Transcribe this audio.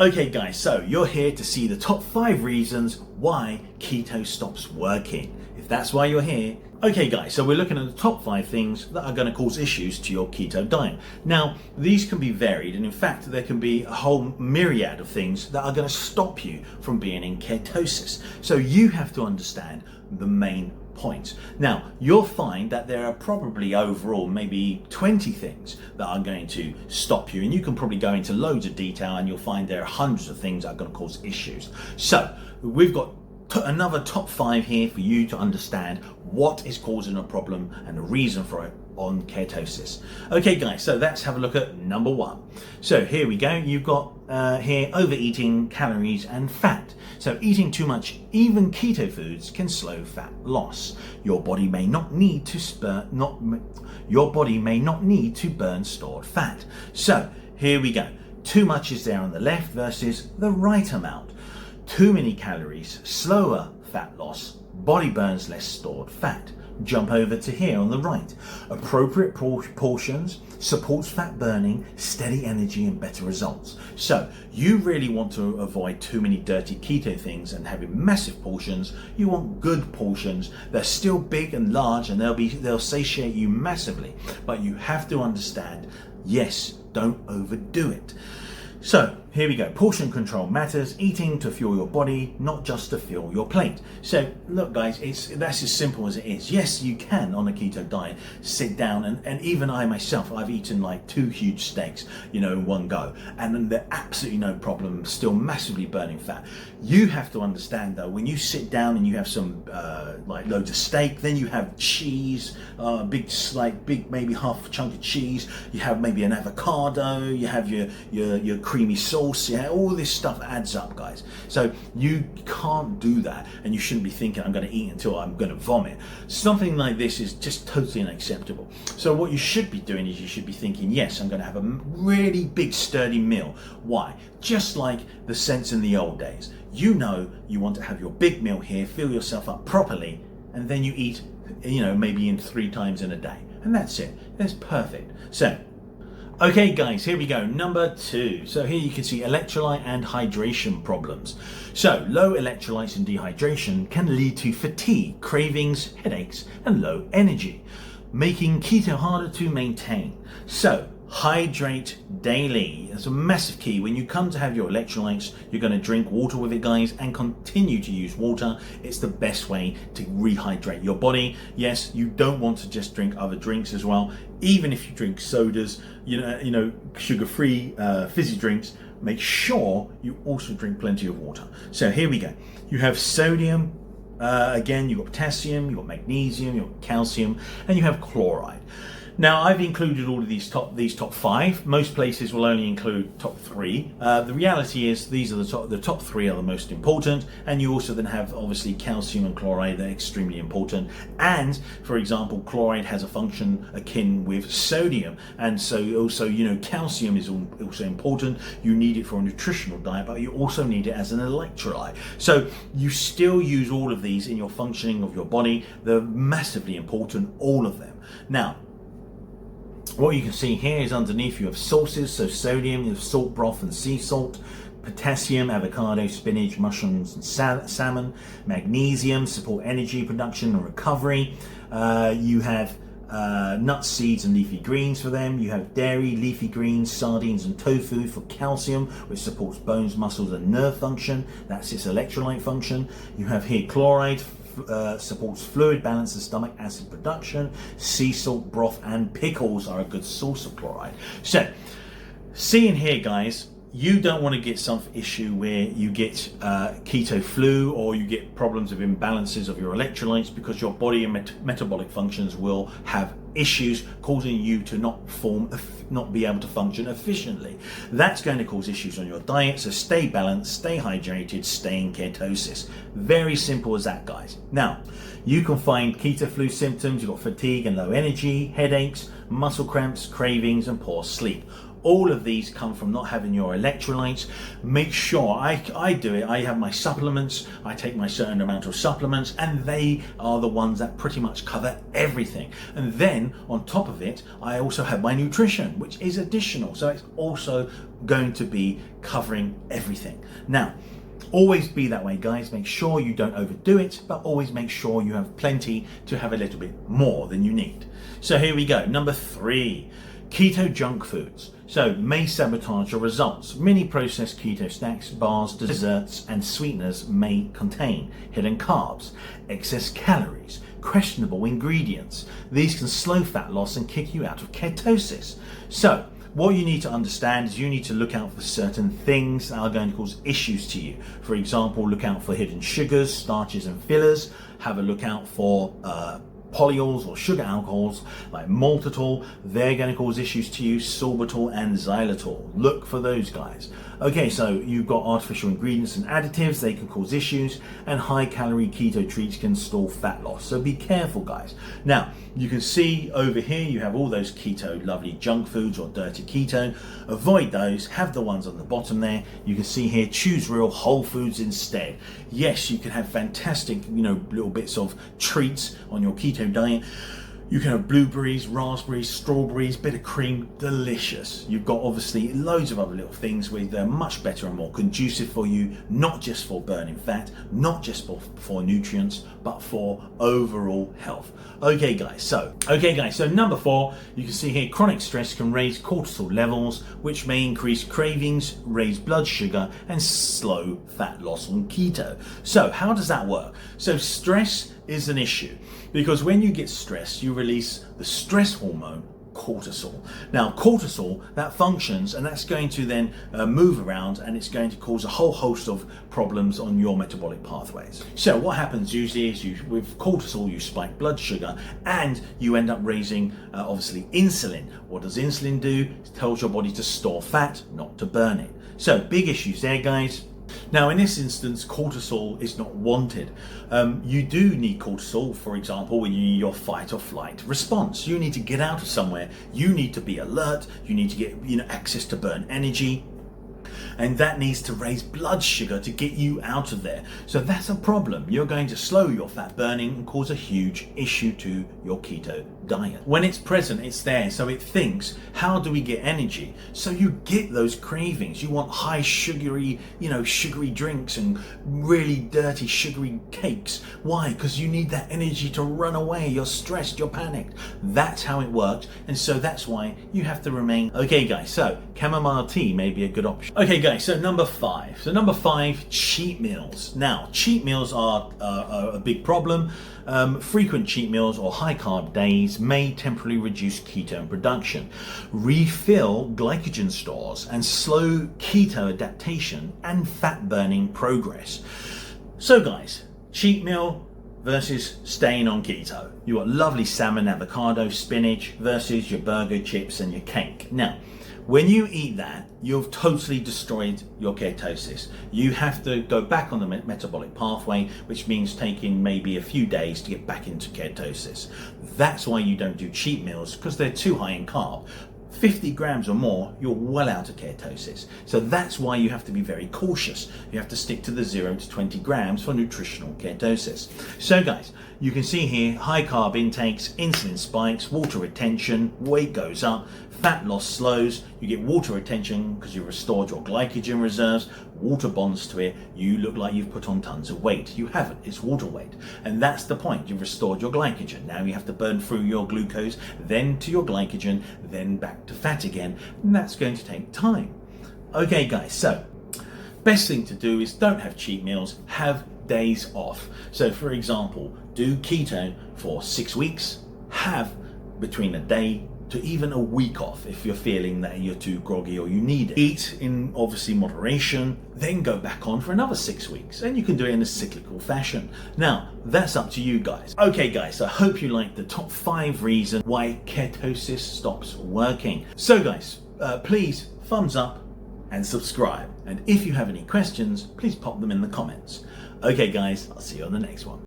Okay guys, so you're here to see the top 5 reasons why keto stops working. If that's why you're here. Okay guys, so we're looking at the top 5 things that are going to cause issues to your keto diet. Now, these can be varied, and in fact there can be a whole myriad of things that are going to stop you from being in ketosis. So you have to understand the main points. Now, you'll find that there are probably overall maybe 20 things that are going to stop you, and you can probably go into loads of detail and you'll find there are hundreds of things that are going to cause issues. So we've got another top 5 here for you to understand what is causing a problem and the reason for it on ketosis. Okay guys, so let's have a look at number 1. So here we go. You've got here overeating, calories and fat. So eating too much, even keto foods, can slow fat loss. Your body may not need to burn stored fat. So here we go. Too much is there on the left versus the right amount. Too many calories, slower fat loss, body burns less stored fat. Jump over to here on the right. Appropriate portions supports fat burning, steady energy and better results. So you really want to avoid too many dirty keto things and having massive portions. You want good portions. They're still big and large and they'll satiate you massively, but you have to understand, yes, don't overdo it. So here we go. Portion control matters. Eating to fuel your body, not just to fill your plate. So look guys, that's as simple as it is. Yes, you can on a keto diet sit down and even I myself, I've eaten like 2 huge steaks, in one go, and they're absolutely no problem, still massively burning fat. You have to understand though, when you sit down and you have some like loads of steak, then you have cheese, big maybe half a chunk of cheese, you have maybe an avocado, you have your creamy sauce, all this stuff adds up guys. So you can't do that, and you shouldn't be thinking I'm going to eat until I'm going to vomit. Something like this is just totally unacceptable. So what you should be doing is you should be thinking, yes, I'm going to have a really big sturdy meal. Why? Just like the sense in the old days. You want to have your big meal here, fill yourself up properly, and then you eat, maybe in 3 times in a day. And that's it. That's perfect. So, okay guys, here we go. Number 2. So here you can see electrolyte and hydration problems. So low electrolytes and dehydration can lead to fatigue, cravings, headaches, and low energy, making keto harder to maintain. So hydrate daily. That's a massive key. When you come to have your electrolytes, you're going to drink water with it guys, and continue to use water. It's the best way to rehydrate your body. Yes, you don't want to just drink other drinks as well. Even if you drink sodas, sugar-free fizzy drinks, make sure you also drink plenty of water. So here we go. You have sodium, again you've got potassium, you've got magnesium, you've got calcium, and you have chloride. Now I've included all of these top 5. Most places will only include top 3. The reality is these are the top 3 are the most important, and you also then have obviously calcium and chloride. They're extremely important. And for example, chloride has a function akin with sodium, and so also calcium is also important. You need it for a nutritional diet, but you also need it as an electrolyte. So you still use all of these in your functioning of your body. They're massively important, all of them. Now, what you can see here is underneath you have sources. So sodium, you have salt broth and sea salt. Potassium, avocado, spinach, mushrooms and salmon. Magnesium, support energy production and recovery. You have nuts, seeds and leafy greens for them. You have dairy, leafy greens, sardines and tofu for calcium, which supports bones, muscles and nerve function. That's its electrolyte function. You have here chloride, supports fluid balance and stomach acid production. Sea salt, broth and pickles are a good source of chloride. So seeing here guys, you don't want to get some issue where you get keto flu, or you get problems of imbalances of your electrolytes, because your body and metabolic functions will have issues causing you to not be able to function efficiently. That's going to cause issues on your diet. So stay balanced, stay hydrated, stay in ketosis. Very simple as that guys. Now you can find keto flu symptoms. You've got fatigue and low energy, headaches, muscle cramps, cravings and poor sleep. All of these come from not having your electrolytes. Make sure, I do it, I have my supplements, I take my certain amount of supplements, and they are the ones that pretty much cover everything. And then on top of it, I also have my nutrition, which is additional. So it's also going to be covering everything. Now, always be that way, guys. Make sure you don't overdo it, but always make sure you have plenty to have a little bit more than you need. So here we go. Number 3, keto junk foods. So may sabotage your results. Many processed keto snacks, bars, desserts, and sweeteners may contain hidden carbs, excess calories, questionable ingredients. These can slow fat loss and kick you out of ketosis. So what you need to understand is you need to look out for certain things that are going to cause issues to you. For example, look out for hidden sugars, starches, and fillers. Have a look out for polyols or sugar alcohols like maltitol. They're going to cause issues to you. Sorbitol and xylitol. Look for those guys. Okay, so you've got artificial ingredients and additives. They can cause issues, and high calorie keto treats can stall fat loss. So be careful, guys. Now, you can see over here you have all those keto lovely junk foods or dirty keto. Avoid those. Have the ones on the bottom there. You can see here, choose real whole foods instead. Yes, you can have fantastic, little bits of treats on your keto diet. You can have blueberries, raspberries, strawberries, bit of cream, delicious. You've got obviously loads of other little things where they're much better and more conducive for you, not just for burning fat, not just for nutrients, but for overall health. Okay guys, so number 4, you can see here, chronic stress can raise cortisol levels, which may increase cravings, raise blood sugar, and slow fat loss on keto. So how does that work? So stress is an issue because when you get stressed, you release the stress hormone cortisol. Now cortisol, that functions, and that's going to then move around, and it's going to cause a whole host of problems on your metabolic pathways. So what happens usually is with cortisol you spike blood sugar, and you end up raising obviously insulin. What does insulin do? It tells your body to store fat, not to burn it. So big issues there, guys. Now in this instance, cortisol is not wanted. You do need cortisol, for example, when you need your fight or flight response. You need to get out of somewhere. You need to be alert. You need to get access to burn energy. And that needs to raise blood sugar to get you out of there. So that's a problem. You're going to slow your fat burning and cause a huge issue to your keto diet. When it's present, it's there. So it thinks, how do we get energy? So you get those cravings. You want high sugary, sugary drinks and really dirty sugary cakes. Why? Because you need that energy to run away. You're stressed, you're panicked. That's how it works. And so that's why you have to remain. Okay guys, so chamomile tea may be a good option. Okay guys, so number 5. So number 5, cheat meals. Now, cheat meals are a big problem. Frequent cheat meals or high carb days may temporarily reduce ketone production, refill glycogen stores, and slow keto adaptation and fat burning progress. So guys, cheat meal versus staying on keto. You got lovely salmon, avocado, spinach versus your burger, chips, and your cake. Now, when you eat that, you've totally destroyed your ketosis. You have to go back on the metabolic pathway, which means taking maybe a few days to get back into ketosis. That's why you don't do cheat meals, because they're too high in carb. 50 grams or more, you're well out of ketosis. So that's why you have to be very cautious. You have to stick to the 0 to 20 grams for nutritional ketosis. So guys, you can see here, high carb intakes, insulin spikes, water retention, weight goes up, fat loss slows, you get water retention because you've restored your glycogen reserves, water bonds to it, you look like you've put on tons of weight. You haven't, it's water weight. And that's the point, you've restored your glycogen. Now you have to burn through your glucose, then to your glycogen, then back to fat again, and that's going to take time. Okay guys, so best thing to do is don't have cheat meals, have days off. So for example, do keto for 6 weeks, have between a day to even a week off if you're feeling that you're too groggy or you need it. Eat in obviously moderation, then go back on for another 6 weeks, and you can do it in a cyclical fashion. Now, that's up to you guys. Okay guys, I hope you liked the top 5 reasons why ketosis stops working. So guys, please thumbs up and subscribe. And if you have any questions, please pop them in the comments. Okay guys, I'll see you on the next one.